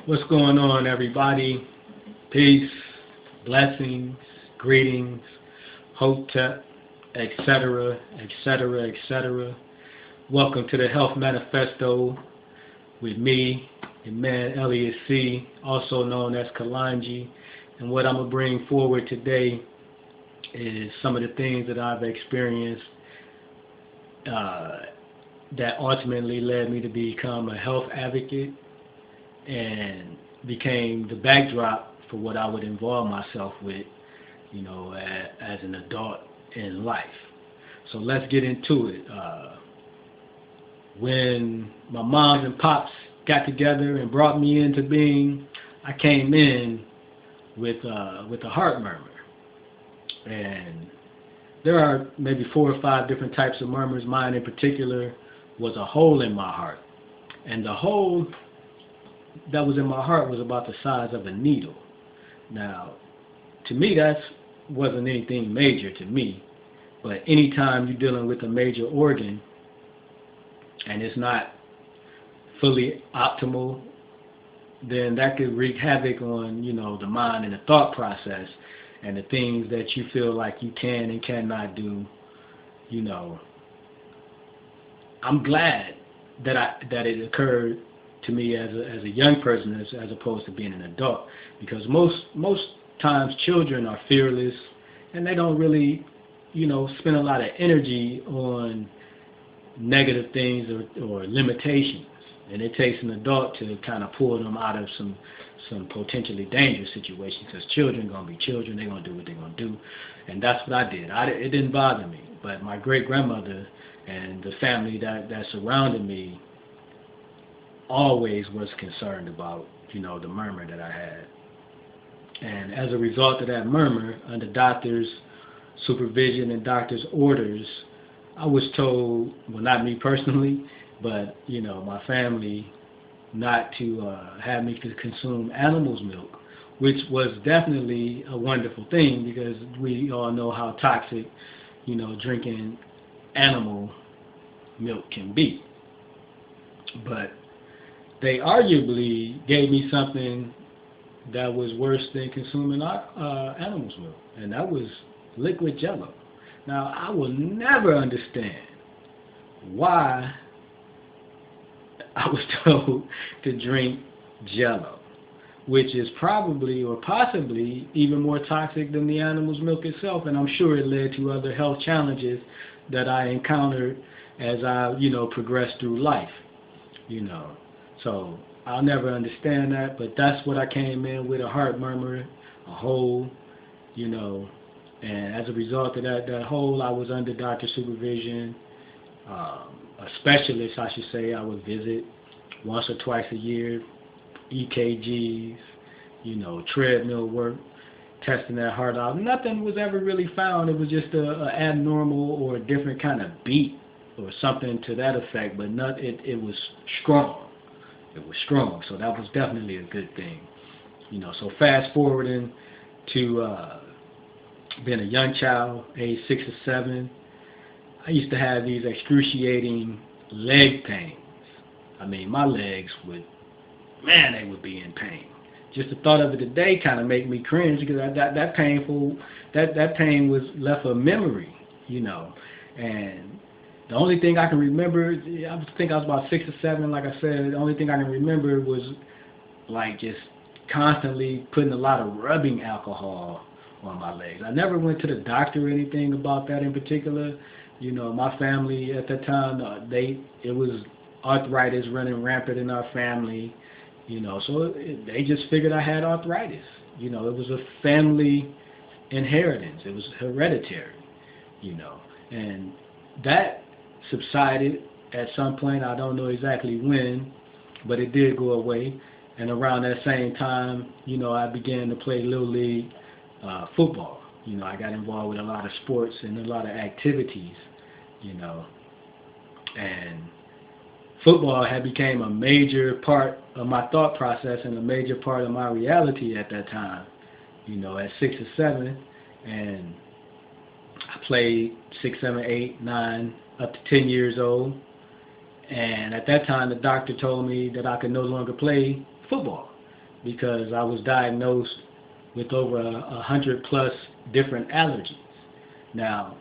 What's going on, everybody? Peace, blessings, greetings, hotep, etc., etc., etc. Welcome to the Health Manifesto with me, your man Elliot C., also known as Kalanji. And what I'm going to bring forward today is some of the things that I've experienced that ultimately led me to become a health advocate and became the backdrop for what I would involve myself with, as an adult in life. So let's get into it. When my moms and pops got together and brought me into being, I came in with a heart murmur. And there are maybe 4 or 5 different types of murmurs. Mine in particular was a hole in my heart. And the hole that was in my heart was about the size of a needle. Now, to me, that wasn't anything major to me. But anytime you're dealing with a major organ and it's not fully optimal, then that could wreak havoc on, the mind and the thought process and the things that you feel like you can and cannot do. I'm glad that it occurred to me as a young person as opposed to being an adult, because most times children are fearless and they don't really spend a lot of energy on negative things or limitations, and it takes an adult to kind of pull them out of some potentially dangerous situations, because children gonna be children. They're gonna do what they're gonna do, and that's what I did. It didn't bother me, but my great grandmother and the family that surrounded me always was concerned about the murmur that I had. And as a result of that murmur, under doctors' supervision and doctors' orders, I was told, well, not me personally, but my family, not to have me to consume animal's milk, which was definitely a wonderful thing, because we all know how toxic drinking animal milk can be. But they arguably gave me something that was worse than consuming animal's milk, and that was liquid Jello. Now, I will never understand why I was told to drink Jello, which is probably or possibly even more toxic than the animal's milk itself, and I'm sure it led to other health challenges that I encountered as I, progressed through life, So I'll never understand that, but that's what I came in with, a heart murmur, a hole, and as a result of that hole, I was under doctor supervision. A specialist, I should say, I would visit once or twice a year, EKGs, treadmill work, testing that heart out. Nothing was ever really found. It was just a abnormal or a different kind of beat or something to that effect, but it was strong. It was strong, so that was definitely a good thing. So fast forwarding to being a young child, age 6 or 7, I used to have these excruciating leg pains. I mean, my legs they would be in pain. Just the thought of it today kind of make me cringe, because that pain was left a memory, and the only thing I can remember, I think I was about 6 or 7, like I said, the only thing I can remember was like just constantly putting a lot of rubbing alcohol on my legs. I never went to the doctor or anything about that in particular. My family at that time, it was arthritis running rampant in our family, so they just figured I had arthritis. It was a family inheritance. It was hereditary, and that subsided at some point. I don't know exactly when, but it did go away. And around that same time, I began to play Little League football. I got involved with a lot of sports and a lot of activities, and football had become a major part of my thought process and a major part of my reality at that time, at 6 or 7. And I played 6, 7, 8, 9, up to 10 years old. And at that time, the doctor told me that I could no longer play football. because I was diagnosed with over 100+ different allergies. Now,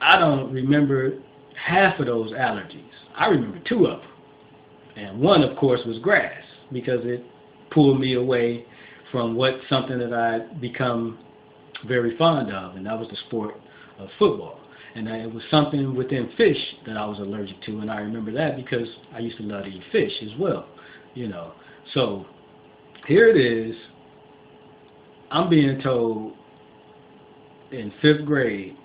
I don't remember half of those allergies. I remember 2 of them. And one, of course, was grass, because it pulled me away from something that I'd become very fond of, and that was the sport of football. And it was something within fish that I was allergic to, and I remember that because I used to love to eat fish as well, So here it is. I'm being told in 5th grade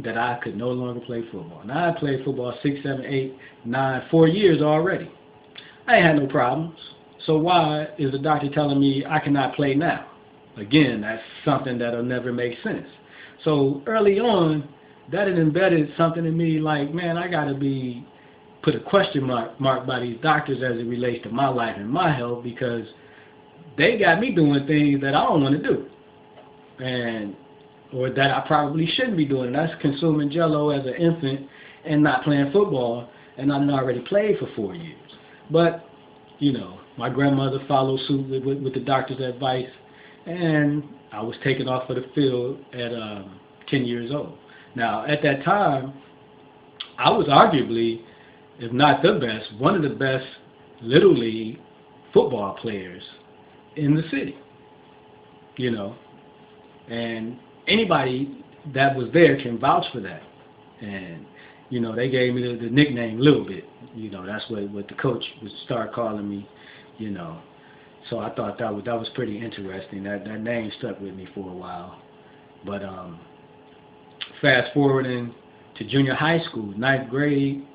that I could no longer play football. Now, I played football 6, 7, 8, 9, 4 years already. I ain't had no problems. So why is the doctor telling me I cannot play now? Again, that's something that'll never make sense. So early on, that had embedded something in me like, man, I got to put a question mark by these doctors as it relates to my life and my health, because they got me doing things that I don't want to do, or that I probably shouldn't be doing. That's consuming Jell-O as an infant and not playing football, and I've already played for 4 years. But, my grandmother followed suit with the doctor's advice, and I was taken off of the field at 10 years old. Now, at that time, I was arguably, if not the best, one of the best Little League football players in the city, and anybody that was there can vouch for that. And, they gave me the nickname Little Bit. That's what the coach would start calling me, So I thought that was pretty interesting. That name stuck with me for a while. But fast forwarding to junior high school, 9th grade,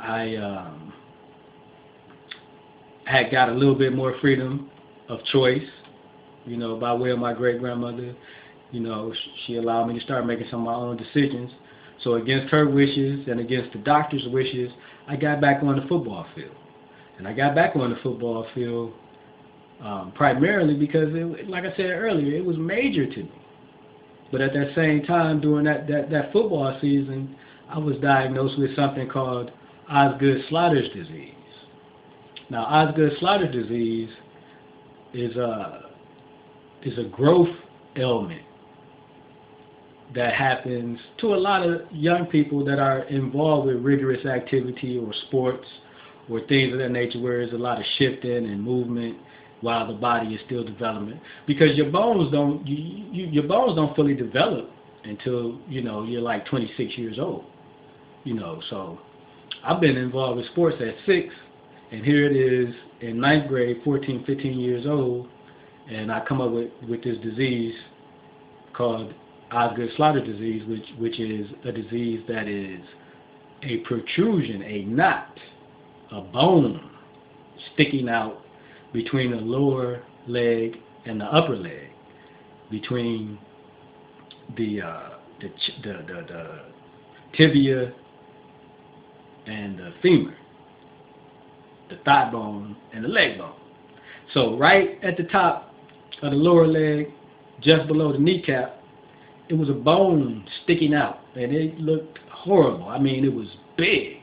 I had got a little bit more freedom of choice, by way of my great-grandmother. She allowed me to start making some of my own decisions. So against her wishes and against the doctor's wishes, I got back on the football field. And I got back on the football field primarily because, like I said earlier, it was major to me. But at that same time, during that football season, I was diagnosed with something called Osgood-Schlatter's disease. Now, Osgood-Schlatter's disease is a growth ailment that happens to a lot of young people that are involved with rigorous activity or sports or things of that nature, where there's a lot of shifting and movement while the body is still developing, because your bones don't fully develop until you're like 26 years old. So I've been involved with sports at 6, and here it is in 9th grade, 14, 15 years old, and I come up with this disease called Osgood-Schlatter's disease, which is a disease that is a protrusion, a knot, a bone sticking out between the lower leg and the upper leg, between the tibia and the femur, the thigh bone and the leg bone. So right at the top of the lower leg, just below the kneecap, it was a bone sticking out, and it looked horrible. I mean, it was big.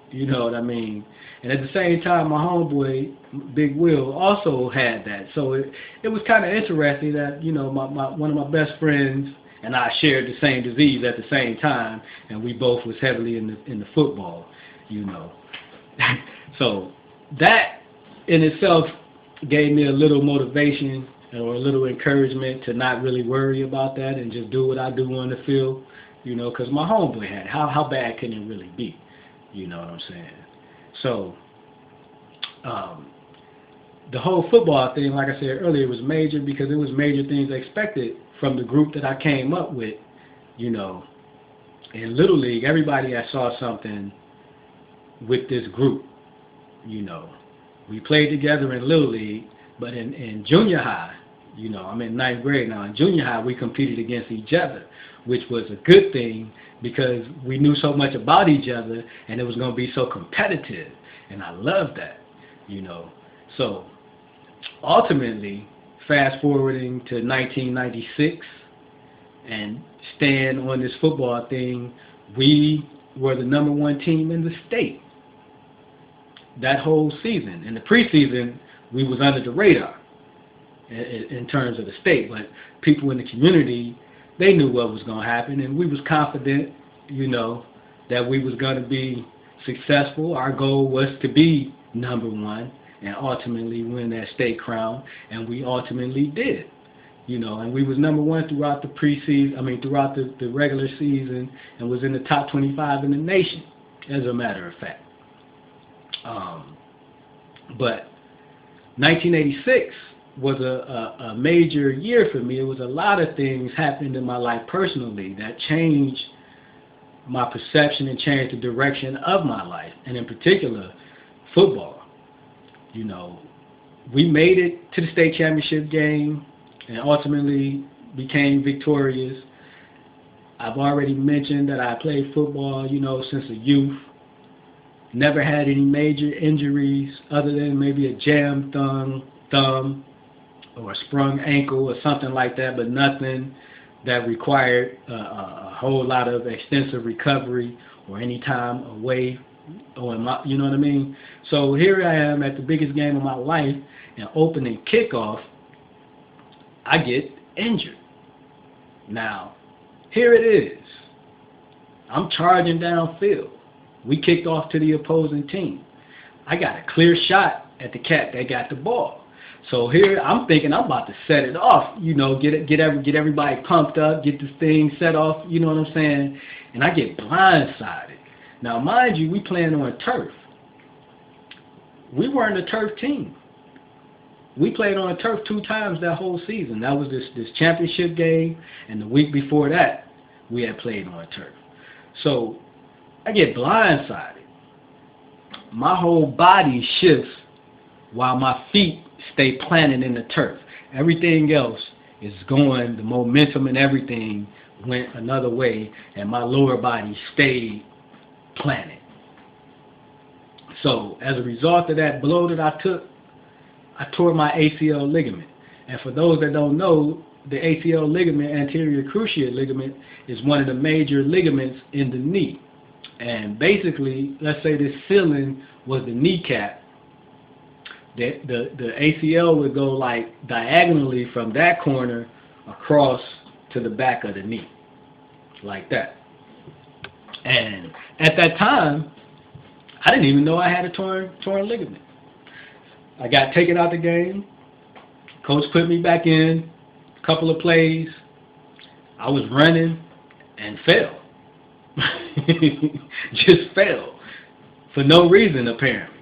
You know what I mean? And at the same time, my homeboy, Big Will, also had that. So it was kind of interesting that, one of my best friends and I shared the same disease at the same time, and we both was heavily in the football, So that in itself gave me a little motivation or a little encouragement to not really worry about that and just do what I do on the field, because my homeboy had it. How bad can it really be? You know what I'm saying? So, the whole football thing, like I said earlier, was major because it was major things expected from the group that I came up with, In Little League, everybody had saw something with this group, We played together in Little League, but in junior high, I'm in 9th grade now. In junior high, we competed against each other, which was a good thing because we knew so much about each other, and it was going to be so competitive, and I loved that, So ultimately, fast forwarding to 1996 and staying on this football thing, we were the #1 team in the state that whole season. In the preseason, we was under the radar in terms of the state, but people in the community, they knew what was going to happen, and we was confident, that we was going to be successful. Our goal was to be number one and ultimately win that state crown, and we ultimately did. And we was number one throughout the preseason, throughout the regular season, and was in the top 25 in the nation, as a matter of fact. But 1986 was a major year for me. It was a lot of things happened in my life personally that changed my perception and changed the direction of my life, and in particular, football. We made it to the state championship game and ultimately became victorious. I've already mentioned that I played football, since a youth. Never had any major injuries other than maybe a jammed thumb or a sprung ankle or something like that, but nothing that required a whole lot of extensive recovery or any time away. You know what I mean? So here I am at the biggest game of my life, and opening kickoff, I get injured. Now, here it is. I'm charging downfield. We kicked off to the opposing team. I got a clear shot at the cat that got the ball. So here I'm thinking I'm about to set it off, get everybody pumped up, get this thing set off, you know what I'm saying? And I get blindsided. Now, mind you, we playing on turf. We weren't a turf team. We played on turf 2 times that whole season. That was this championship game, and the week before that, we had played on turf. So I get blindsided. My whole body shifts while my feet stay planted in the turf. Everything else is going, the momentum and everything went another way, and my lower body stayed planted. So as a result of that blow that I took, I tore my ACL ligament. And for those that don't know, the ACL ligament, anterior cruciate ligament, is one of the major ligaments in the knee. And basically, let's say this ceiling was the kneecap. The ACL would go like diagonally from that corner across to the back of the knee, like that. And at that time, I didn't even know I had a torn ligament. I got taken out the game. Coach put me back in a couple of plays. I was running and fell. Just fell for no reason, apparently,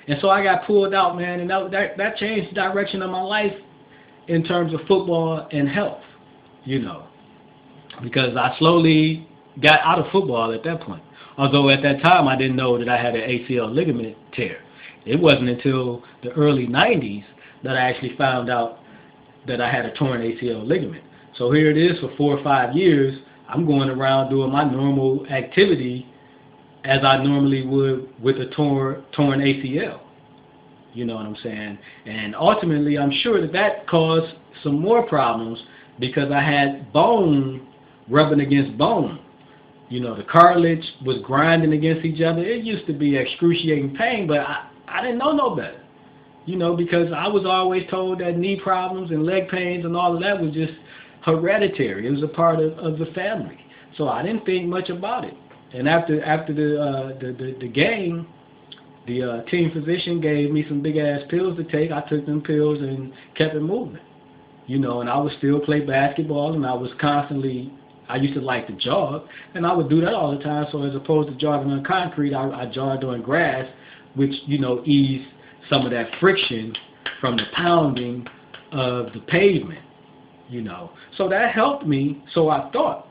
And so I got pulled out, man, and that changed the direction of my life in terms of football and health, because I slowly got out of football at that point. Although at that time I didn't know that I had an ACL ligament tear. It wasn't until the early 90s that I actually found out that I had a torn ACL ligament. So here it is for 4 or 5 years. I'm going around doing my normal activity as I normally would with a torn ACL. You know what I'm saying? And ultimately, I'm sure that caused some more problems because I had bone rubbing against bone. The cartilage was grinding against each other. It used to be excruciating pain, but I didn't know no better. Because I was always told that knee problems and leg pains and all of that was just hereditary. It was a part of the family. So I didn't think much about it. And after the game, the team physician gave me some big ass pills to take. I took them pills and kept it moving. And I would still play basketball, and I used to like to jog, and I would do that all the time. So as opposed to jogging on concrete, I jogged on grass, which eased some of that friction from the pounding of the pavement. So that helped me. So I thought,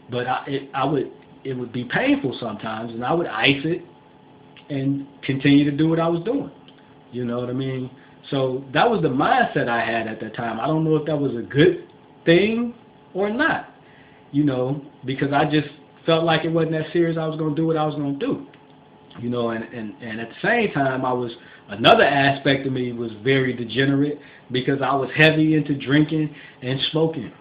but it would be painful sometimes, and I would ice it and continue to do what I was doing. You know what I mean? So that was the mindset I had at that time. I don't know if that was a good thing or not, because I just felt like it wasn't that serious. I was going to do what I was going to do, and at the same time, another aspect of me was very degenerate because I was heavy into drinking and smoking.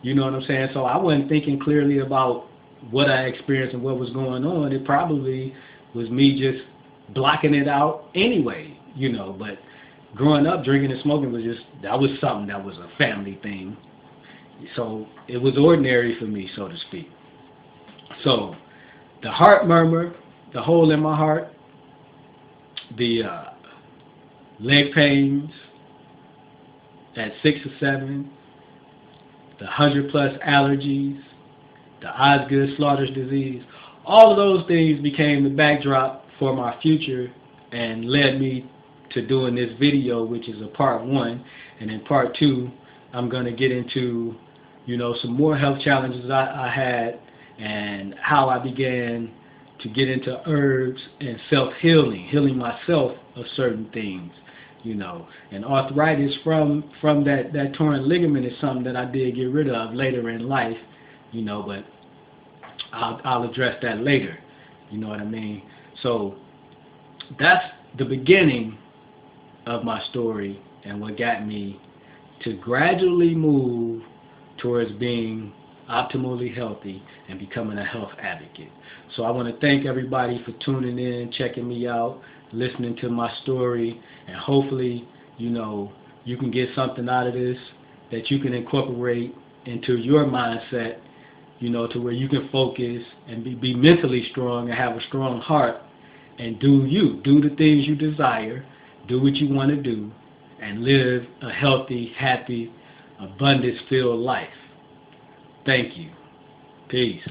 You know what I'm saying? So I wasn't thinking clearly about what I experienced and what was going on. It probably was me just blocking it out anyway, but growing up, drinking and smoking that was something that was a family thing. So it was ordinary for me, so to speak. So the heart murmur, the hole in my heart, the leg pains at 6 or 7, the 100+ allergies, the Osgood Slaughter's disease, all of those things became the backdrop for my future and led me to doing this video, which is a part 1. And in part 2, I'm going to get into, some more health challenges I had and how I began to get into herbs and self-healing, healing myself of certain things. And arthritis from that torn ligament is something that I did get rid of later in life, but I'll address that later. You know what I mean? So that's the beginning of my story and what got me to gradually move towards being optimally healthy and becoming a health advocate. So I want to thank everybody for tuning in, checking me out, listening to my story, and hopefully, you can get something out of this that you can incorporate into your mindset, to where you can focus and be mentally strong and have a strong heart and do the things you desire, do what you want to do, and live a healthy, happy, abundance-filled life. Thank you. Peace.